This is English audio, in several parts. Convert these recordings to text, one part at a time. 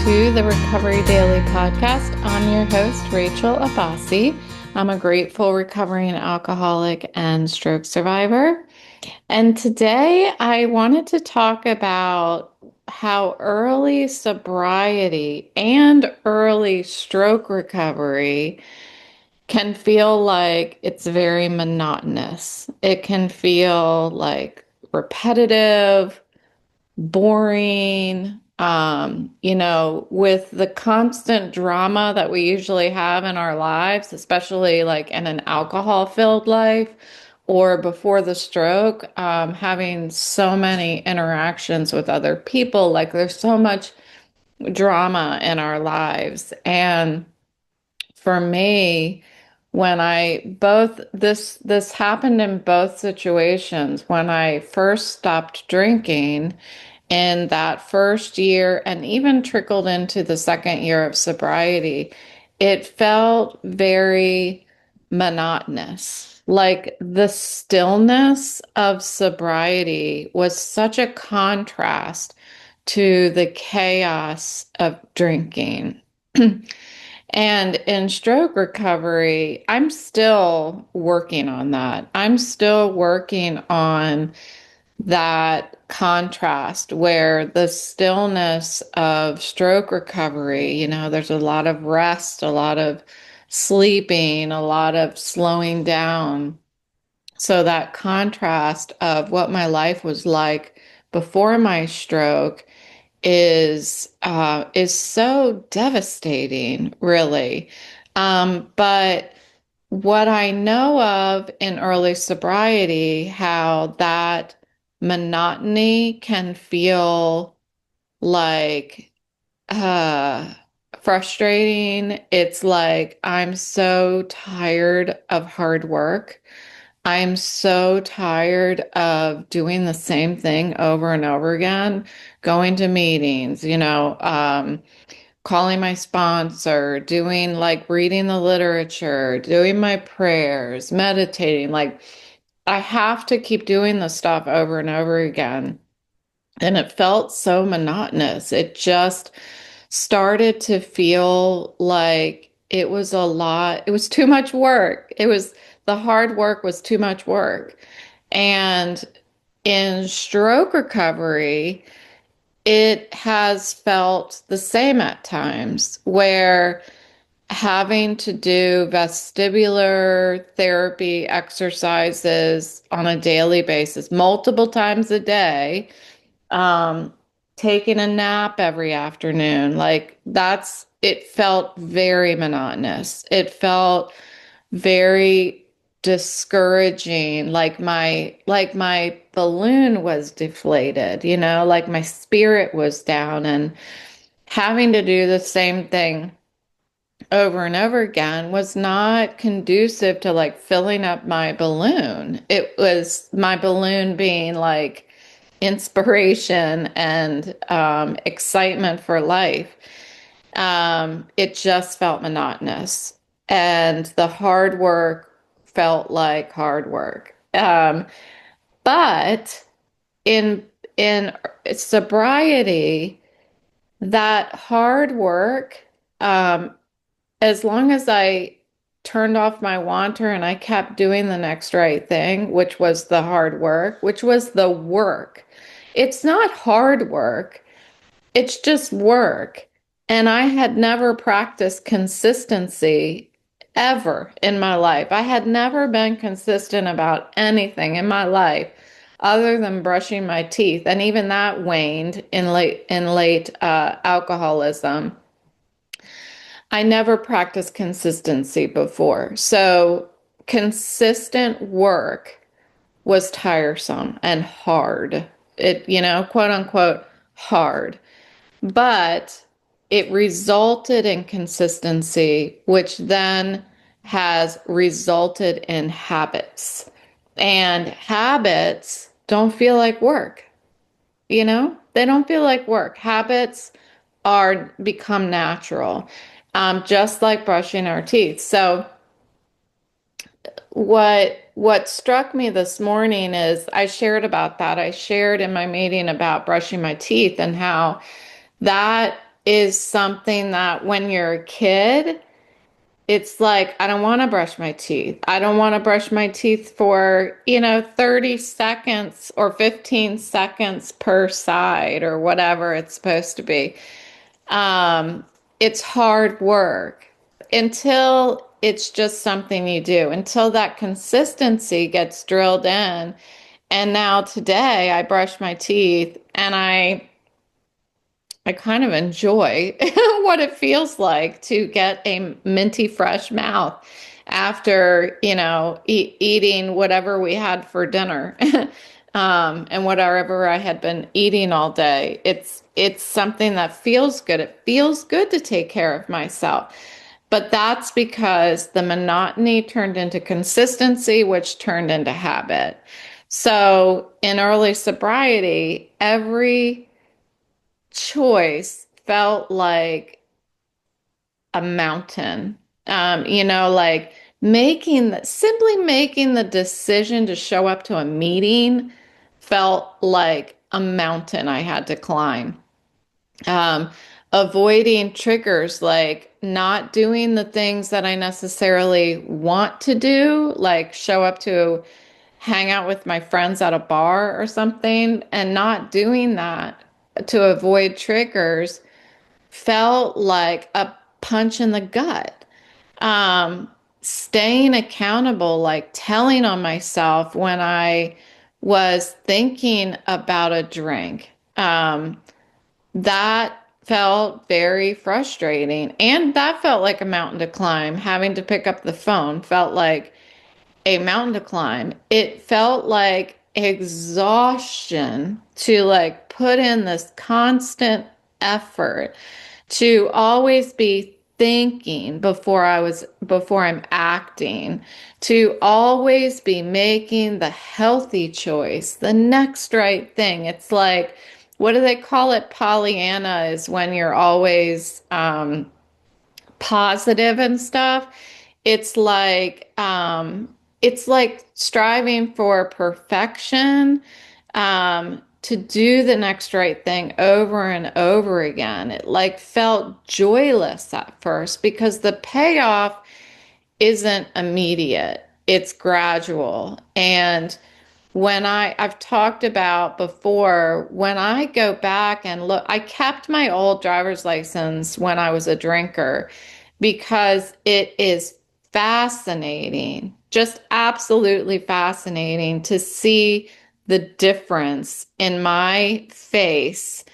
to the Recovery Daily podcast. I'm your host, Rachel Abbasi. I'm a grateful recovering alcoholic and stroke survivor. And today I wanted to talk about how early sobriety and early stroke recovery can feel like it's very monotonous. It can feel like repetitive, boring, with the constant drama that we usually have in our lives, especially like in an alcohol-filled life or before the stroke, having so many interactions with other people, like there's so much drama in our lives. And for me, when I both this happened in both situations. When I first stopped drinking in that first year and even trickled into the second year of sobriety, it felt very monotonous. Like the stillness of sobriety was such a contrast to the chaos of drinking. And in stroke recovery, I'm still working on that. I'm still working on that contrast where the stillness of stroke recovery, there's a lot of rest, a lot of sleeping, a lot of slowing down. So that contrast of what my life was like before my stroke is so devastating, really. But what I know of in early sobriety, how that monotony can feel like uh, frustrating. It's like I'm so tired of hard work. I'm so tired of doing the same thing over and over again, going to meetings, calling my sponsor, doing like reading the literature, doing my prayers, meditating. Like I have to keep doing this stuff over and over again. And it felt so monotonous. It just started to feel like it was a lot. It was too much work. The hard work was too much work. And in stroke recovery, it has felt the same at times where having to do vestibular therapy exercises on a daily basis, multiple times a day, um, taking a nap every afternoon, it felt very monotonous. It felt very discouraging, like my balloon was deflated, like my spirit was down, and having to do the same thing over and over again was not conducive to like filling up my balloon. It was my balloon being like inspiration and excitement for life. It just felt monotonous, and the hard work felt like hard work. But in sobriety, that hard work, as long as I turned off my wanter and I kept doing the next right thing, which was the hard work, which was the work. It's not hard work. It's just work. And I had never practiced consistency ever in my life. I had never been consistent about anything in my life other than brushing my teeth. And even that waned in late alcoholism. I never practiced consistency before. So consistent work was tiresome and hard. Quote unquote, hard. But it resulted in consistency, which then has resulted in habits. And habits don't feel like work, They don't feel like work. Habits are become natural, just like brushing our teeth. So what struck me this morning is I shared about that. I shared in my meeting about brushing my teeth and how that is something that when you're a kid, it's like, I don't want to brush my teeth. I don't want to brush my teeth for, 30 seconds or 15 seconds per side or whatever it's supposed to be. It's hard work until it's just something you do, until that consistency gets drilled in. And now today I brush my teeth and I kind of enjoy what it feels like to get a minty fresh mouth after, eating whatever we had for dinner, and whatever I had been eating all day. It's something that feels good. It feels good to take care of myself. But that's because the monotony turned into consistency, which turned into habit. So in early sobriety, every choice felt like a mountain. Like simply making the decision to show up to a meeting felt like a mountain I had to climb. Um, Avoiding triggers, like not doing the things that I necessarily want to do, like show up to hang out with my friends at a bar or something, and not doing that to avoid triggers felt like a punch in the gut. Um, Staying accountable, like telling on myself when I was thinking about a drink, that felt very frustrating. And that felt like a mountain to climb. Having to pick up the phone felt like a mountain to climb. It felt like exhaustion to like put in this constant effort to always be thinking before I'm acting, to always be making the healthy choice, the next right thing. It's like, what do they call it? Pollyanna is when you're always positive and stuff. It's like it's like striving for perfection, to do the next right thing over and over again. It like felt joyless at first because the payoff isn't immediate. It's gradual. And I've talked about before, when I go back and look, I kept my old driver's license when I was a drinker because it is fascinating, just absolutely fascinating to see the difference in my face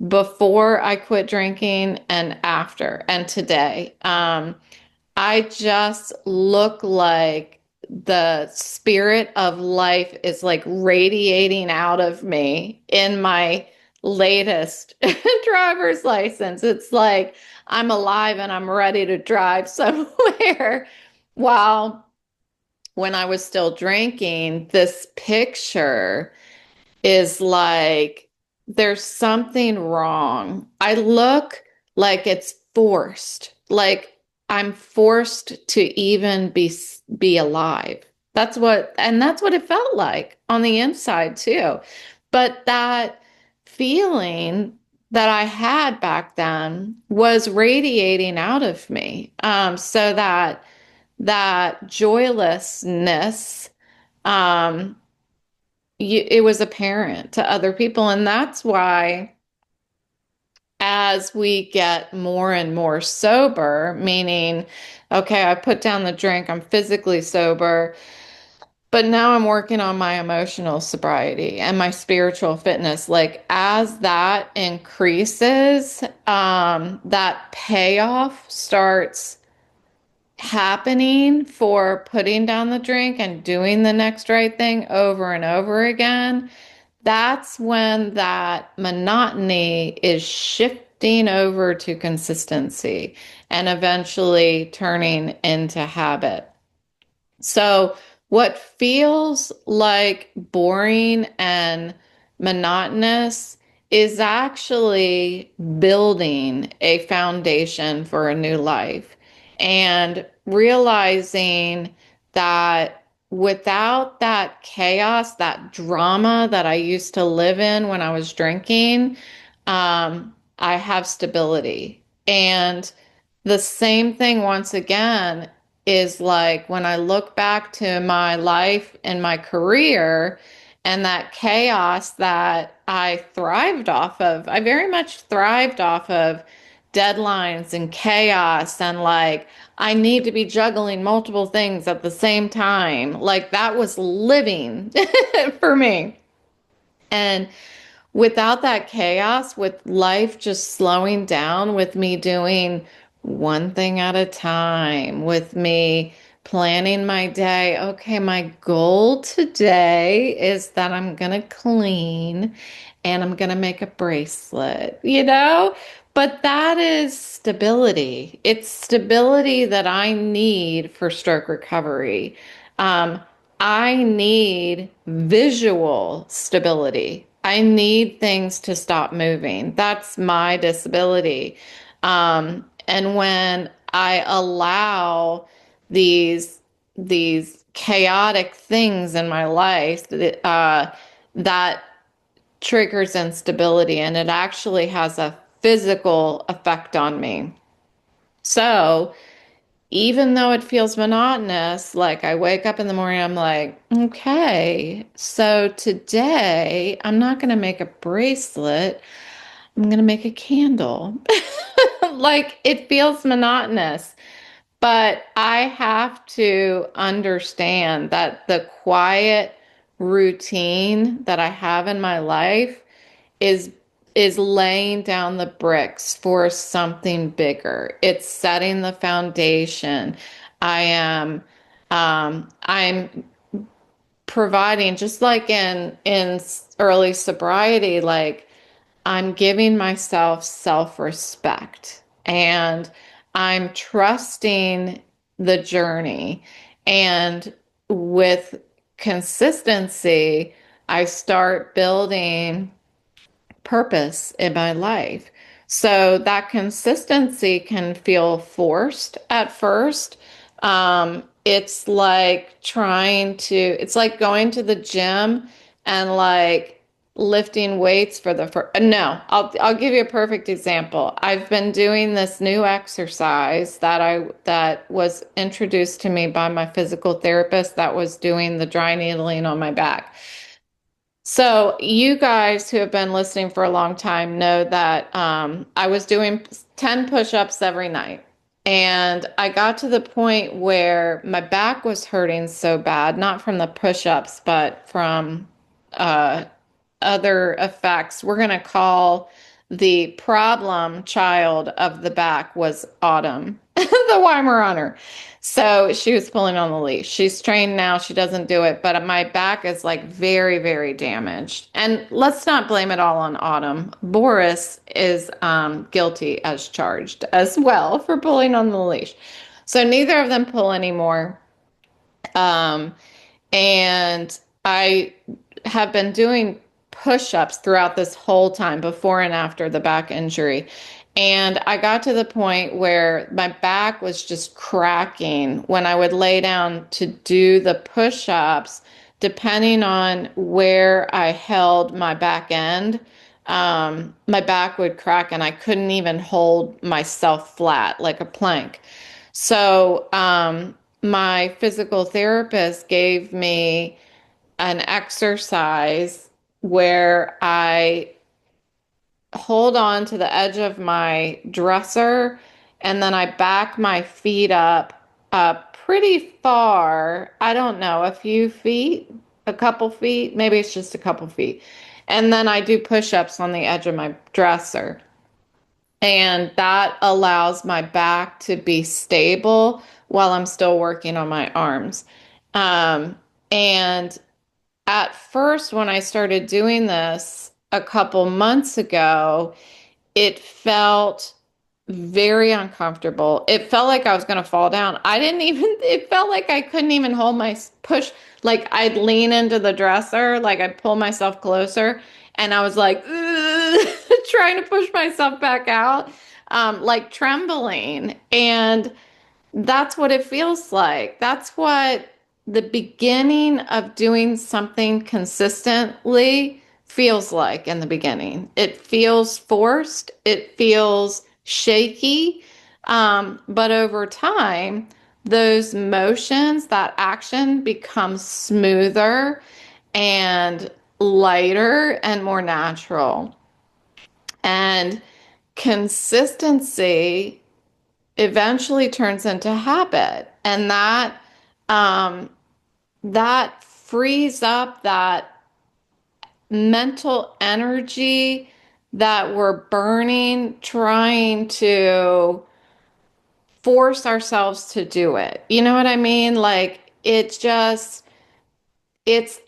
before I quit drinking and after and today. I just look like the spirit of life is like radiating out of me in my latest driver's license. It's like I'm alive and I'm ready to drive somewhere. While when I was still drinking, this picture is like there's something wrong. I look like it's forced, like I'm forced to even be alive. That's what it felt like on the inside too. But that feeling that I had back then was radiating out of me. So that joylessness, um, it was apparent to other people. And that's why, as we get more and more sober, meaning, okay, I put down the drink, I'm physically sober, but now I'm working on my emotional sobriety and my spiritual fitness. Like, as that increases, that payoff starts happening for putting down the drink and doing the next right thing over and over again. That's when that monotony is shifting over to consistency and eventually turning into habit. So, what feels like boring and monotonous is actually building a foundation for a new life and realizing that without that chaos, that drama that I used to live in when I was drinking, I have stability. And the same thing, once again, is like when I look back to my life and my career and that chaos that I thrived off of, I very much thrived off of deadlines and chaos and like I need to be juggling multiple things at the same time. Like that was living for me. And without that chaos, with life just slowing down, with me doing one thing at a time, with me planning my day. Okay, my goal today is that I'm gonna clean and I'm gonna make a bracelet, you know? But that is stability. It's stability that I need for stroke recovery. Um, I need visual stability. I need things to stop moving. That's my disability. And when I allow these these chaotic things in my life, that triggers instability, and it actually has a physical effect on me. So even though it feels monotonous, like I wake up in the morning, I'm like, okay, so today I'm not going to make a bracelet. I'm going to make a candle. Like it feels monotonous, but I have to understand that the quiet routine that I have in my life is is laying down the bricks for something bigger. It's setting the foundation. I'm providing, just like in early sobriety, like I'm giving myself self-respect and I'm trusting the journey. And with consistency, I start building purpose in my life. So that consistency can feel forced at first. It's like it's like going to the gym and like lifting weights for the first. No, I'll give you a perfect example. I've been doing this new exercise that was introduced to me by my physical therapist that was doing the dry needling on my back. So, you guys who have been listening for a long time know that I was doing 10 push-ups every night. And I got to the point where my back was hurting so bad, not from the push-ups, but from uh, other effects. We're going to call the problem child of the back was Autumn, the Weimaraner. So she was pulling on the leash. She's trained now. She doesn't do it, but my back is like very, very damaged. And let's not blame it all on Autumn. Boris is guilty as charged as well for pulling on the leash. So neither of them pull anymore. Um, and I have been doing push-ups throughout this whole time, before and after the back injury. And I got to the point where my back was just cracking when I would lay down to do the push-ups, depending on where I held my back end. My back would crack and I couldn't even hold myself flat like a plank. So, my physical therapist gave me an exercise where I hold on to the edge of my dresser and then I back my feet up pretty far. I don't know, a few feet, a couple feet, maybe it's just a couple feet. And then I do push-ups on the edge of my dresser. And that allows my back to be stable while I'm still working on my arms. And at first, when I started doing this a couple months ago, it felt very uncomfortable. It felt like I was going to fall down. It felt like I couldn't even hold my push. Like I'd lean into the dresser, like I'd pull myself closer, and I was like, trying to push myself back out, like trembling. And that's what it feels like. That's what the beginning of doing something consistently feels like in the beginning. It feels forced, it feels shaky, but over time, those motions, that action becomes smoother and lighter and more natural. And consistency eventually turns into habit. And um, that frees up that mental energy that we're burning trying to force ourselves to do it. You know what I mean? Like it just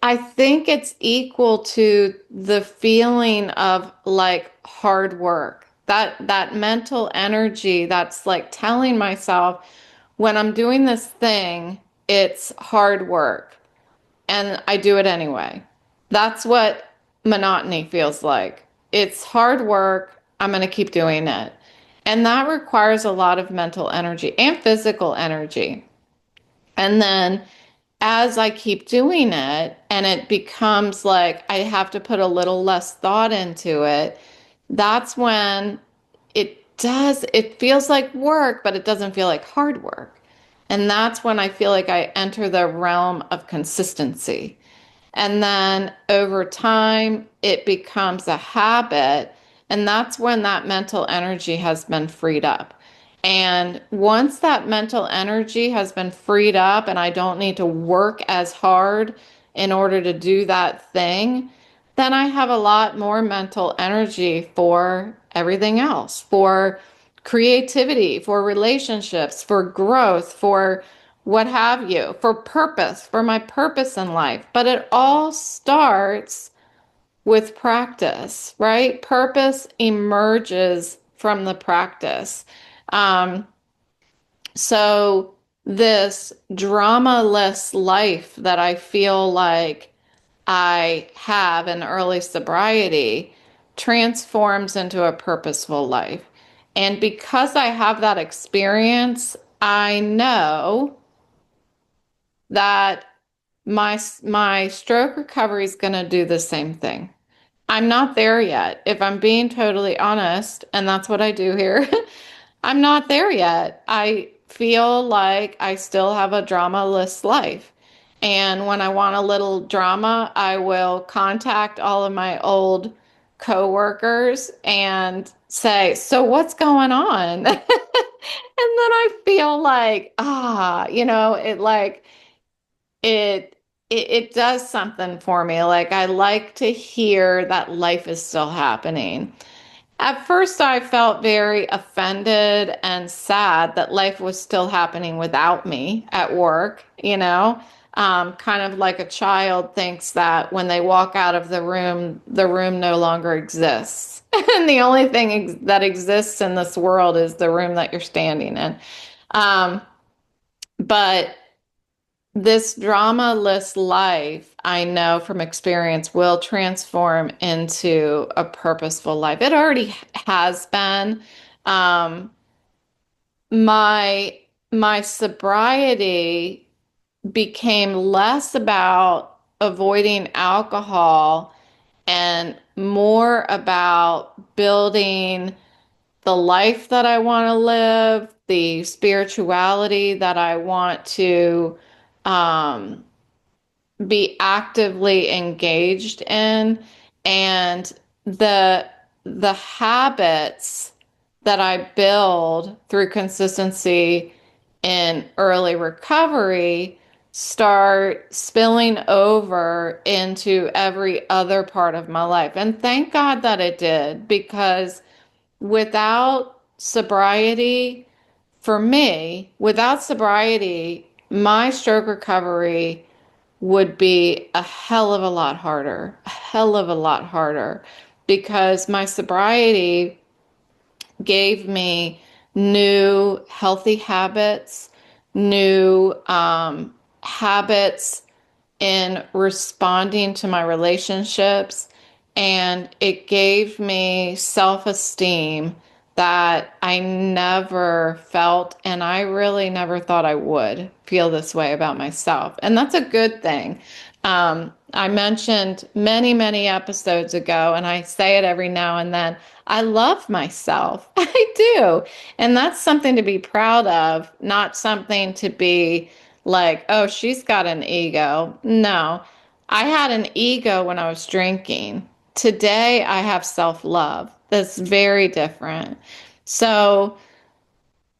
I think it's equal to the feeling of like hard work. That mental energy that's like telling myself when I'm doing this thing, it's hard work and I do it anyway. That's what monotony feels like. It's hard work. I'm going to keep doing it. And that requires a lot of mental energy and physical energy. And then as I keep doing it and it becomes like I have to put a little less thought into it, that's when it feels like work, but it doesn't feel like hard work. And that's when I feel like I enter the realm of consistency. And then over time, it becomes a habit. And that's when that mental energy has been freed up. And once that mental energy has been freed up and I don't need to work as hard in order to do that thing, then I have a lot more mental energy for everything else, for creativity, for relationships, for growth, for what have you, for purpose, for my purpose in life. But it all starts with practice, right? Purpose emerges from the practice. Um, so this dramaless life that I feel like I have in early sobriety transforms into a purposeful life. And because I have that experience, I know that my stroke recovery is going to do the same thing. I'm not there yet. If I'm being totally honest, and that's what I do here, I'm not there yet. I feel like I still have a dramaless life. And when I want a little drama, I will contact all of my old coworkers and say, "So what's going on?" And then I feel like, it it does something for me. Like I like to hear that life is still happening. At first, I felt very offended and sad that life was still happening without me at work, kind of like a child thinks that when they walk out of the room no longer exists. And the only thing that exists in this world is the room that you're standing in. Um, but this dramaless life, I know from experience, will transform into a purposeful life. It already has been. Um, my my sobriety became less about avoiding alcohol and more about building the life that I want to live, the spirituality that I want to um, be actively engaged in, and the habits that I build through consistency in early recovery start spilling over into every other part of my life. And thank God that it did, because without sobriety, for me, without sobriety, my stroke recovery would be a hell of a lot harder, a hell of a lot harder, because my sobriety gave me new healthy habits, new habits in responding to my relationships, and it gave me self-esteem that I never felt, and I really never thought I would feel this way about myself. And that's a good thing. I mentioned many, many episodes ago, and I say it every now and then. I love myself. I do. And that's something to be proud of, not something to be like, oh, she's got an ego. No, I had an ego when I was drinking. Today, I have self-love. That's very different. So,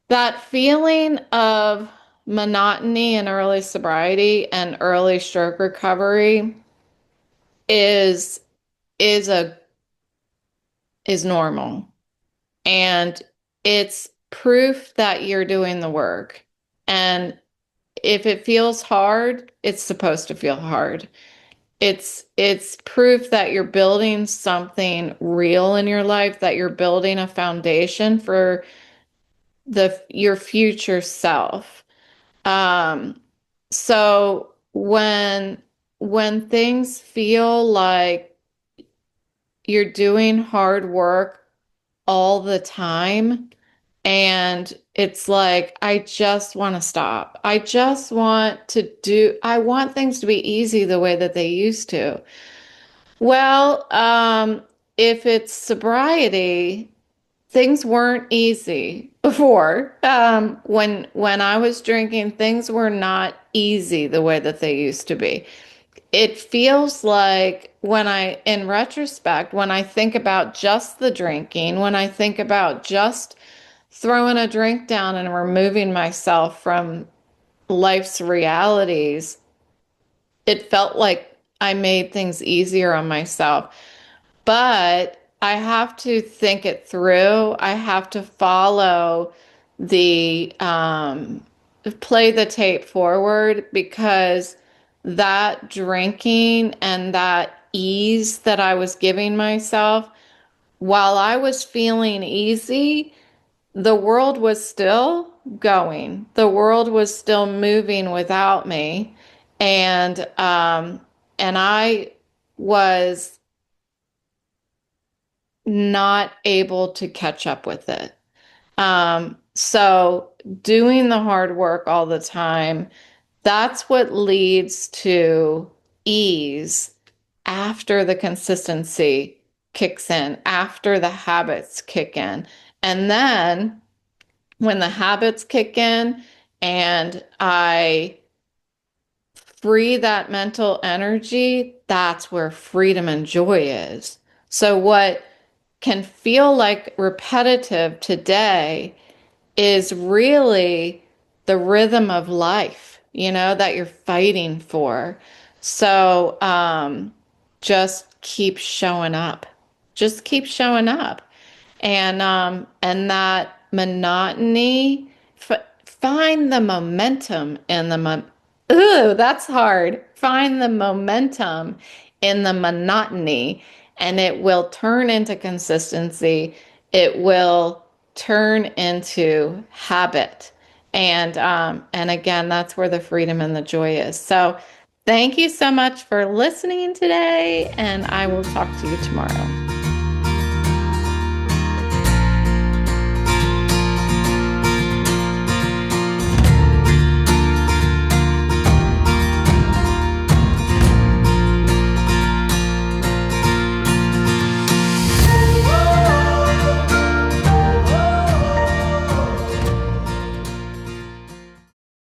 that feeling of monotony in early sobriety and early stroke recovery is is a is normal, and it's proof that you're doing the work. And if it feels hard, it's supposed to feel hard. It's proof that you're building something real in your life, that you're building a foundation for the your future self. Um, so when things feel like you're doing hard work all the time, and it's like, I just want to stop. I want things to be easy the way that they used to. Well, if it's sobriety, things weren't easy before. When I was drinking, things were not easy the way that they used to be. It feels like in retrospect, when I think about just the drinking, when I think about just throwing a drink down and removing myself from life's realities, it felt like I made things easier on myself. But I have to think it through. I have to follow the play the tape forward, because that drinking and that ease that I was giving myself, while I was feeling easy, the world was still going. The world was still moving without me. And I was not able to catch up with it. So doing the hard work all the time, that's what leads to ease after the consistency kicks in, after the habits kick in. And then when the habits kick in and I free that mental energy, that's where freedom and joy is. So what can feel like repetitive today is really the rhythm of life, that you're fighting for. So just keep showing up. Just keep showing up. And that monotony, find the momentum in the ooh, that's hard. Find the momentum in the monotony, and it will turn into consistency. It will turn into habit. And again, that's where the freedom and the joy is. So thank you so much for listening today, and I will talk to you tomorrow.